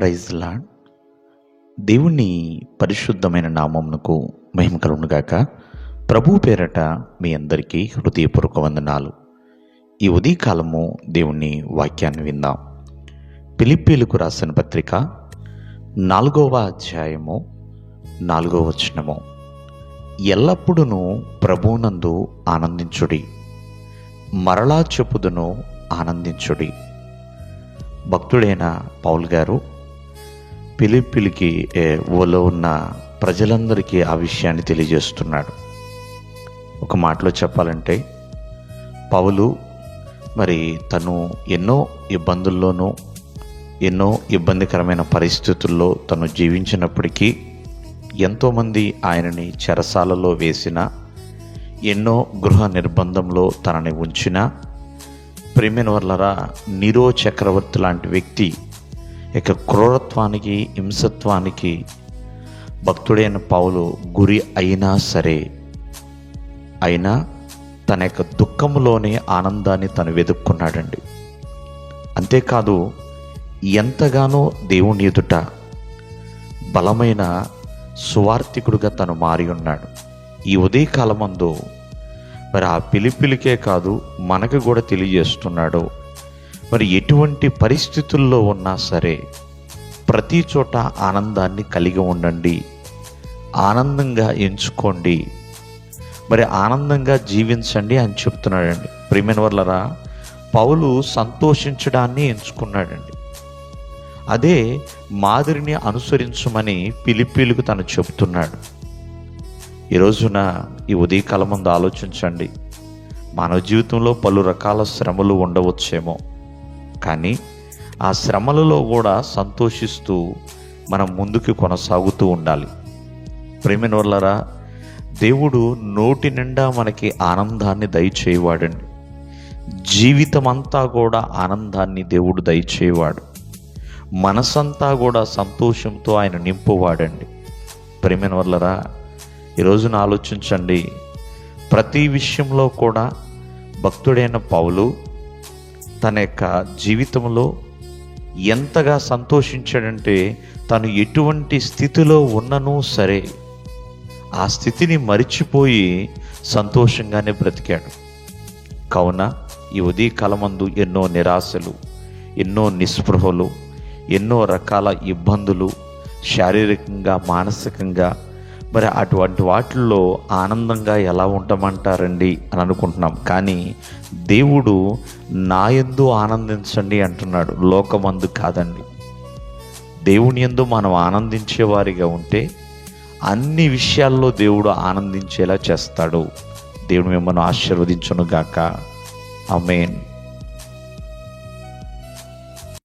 Praise lord. దేవుని పరిశుద్ధమైన నామమునకు మహిమ కలుగునుగాక. ప్రభువు పేరట మీ అందరికీ హృదయపూర్వక వందనాలు. ఈ ఉదయకాలము దేవుని వాక్యాన్ని విందాం. ఫిలిప్పీలకు రాసిన పత్రిక 4వ అధ్యాయము 4వ వచనము. ఎల్లప్పుడూ ప్రభువునందు ఆనందించుడి, మరలా చెప్పుదును ఆనందించుడి. భక్తుడైన పౌలు గారు ఫిలిప్పీలకి ఓలో ఉన్న ప్రజలందరికీ ఆ విషయాన్ని తెలియజేస్తున్నాడు. ఒక మాటలో చెప్పాలంటే పౌలు తను ఎన్నో ఇబ్బందుల్లోనూ ఎన్నో ఇబ్బందికరమైన పరిస్థితుల్లో తను జీవించినప్పటికీ, ఎంతోమంది ఆయనని చెరసాలలో వేసిన, ఎన్నో గృహ నిర్బంధంలో తనని ఉంచిన, ప్రేమైన వర్లరా నీరో చక్రవర్తి లాంటి వ్యక్తి ఇక క్రూరత్వానికి హింసత్వానికి భక్తుడైన పౌలు గురి అయినా సరే, అయినా తన యొక్క దుఃఖములోనే ఆనందాన్ని తను వెతుక్కున్నాడండి. అంతేకాదు, ఎంతగానో దేవుని ఎదుట బలమైన సువార్థికుడుగా తను మారి ఉన్నాడు. ఈ ఉదయకాలమందు ఆ ఫిలిప్పీలకే కాదు, మనకు కూడా తెలియజేస్తున్నాడు. ఎటువంటి పరిస్థితుల్లో ఉన్నా సరే ప్రతి చోట ఆనందాన్ని కలిగి ఉండండి, ఆనందంగా ఎంచుకోండి, ఆనందంగా జీవించండి అని చెప్తున్నాడండి. ప్రియమైన వాళ్ళరా, పౌలు సంతోషించడాన్ని ఎంచుకున్నాడండి. అదే మాదిరిని అనుసరించమని ఫిలిప్పీలకు తను చెప్తున్నాడు. ఈ రోజున ఈ ఉదయకాలం ముందు ఆలోచించండి. మానవ జీవితంలో పలు రకాల శ్రమలు ఉండవచ్చేమో, కానీ ఆ శ్రమలలో కూడా సంతోషిస్తూ మనం ముందుకు కొనసాగుతూ ఉండాలి. ప్రేమైన వాళ్ళరా, దేవుడు నోటి నిండా మనకి ఆనందాన్ని దయచేయవాడండి. జీవితం అంతా కూడా ఆనందాన్ని దేవుడు దయచేయవాడు. మనసంతా కూడా సంతోషంతో ఆయన నింపువాడండి. ప్రేమైన వాళ్ళరా, ఈ రోజున ఆలోచించండి. ప్రతి విషయంలో కూడా భక్తుడైన పౌలు తన యొక్క జీవితంలో ఎంతగా సంతోషించాడంటే, తను ఎటువంటి స్థితిలో ఉన్ననూ సరే ఆ స్థితిని మరిచిపోయి సంతోషంగానే బ్రతికాడు. కావున ఈ ఉదయకాలమందు ఎన్నో నిరాశలు, ఎన్నో నిస్పృహలు, ఎన్నో రకాల ఇబ్బందులు, శారీరకంగా మానసికంగా, అటువంటి వాటిల్లో ఆనందంగా ఎలా ఉంటామంటారండి అని అనుకుంటున్నాం. కానీ దేవుడు నా యందు ఆనందించండి అంటున్నాడు, లోకమందు కాదండి. దేవుని యందు మనం ఆనందించేవారిగా ఉంటే అన్ని విషయాల్లో దేవుడు ఆనందించేలా చేస్తాడు. దేవుడు మిమ్మల్ని ఆశీర్వదించును గాక. ఆమేన్.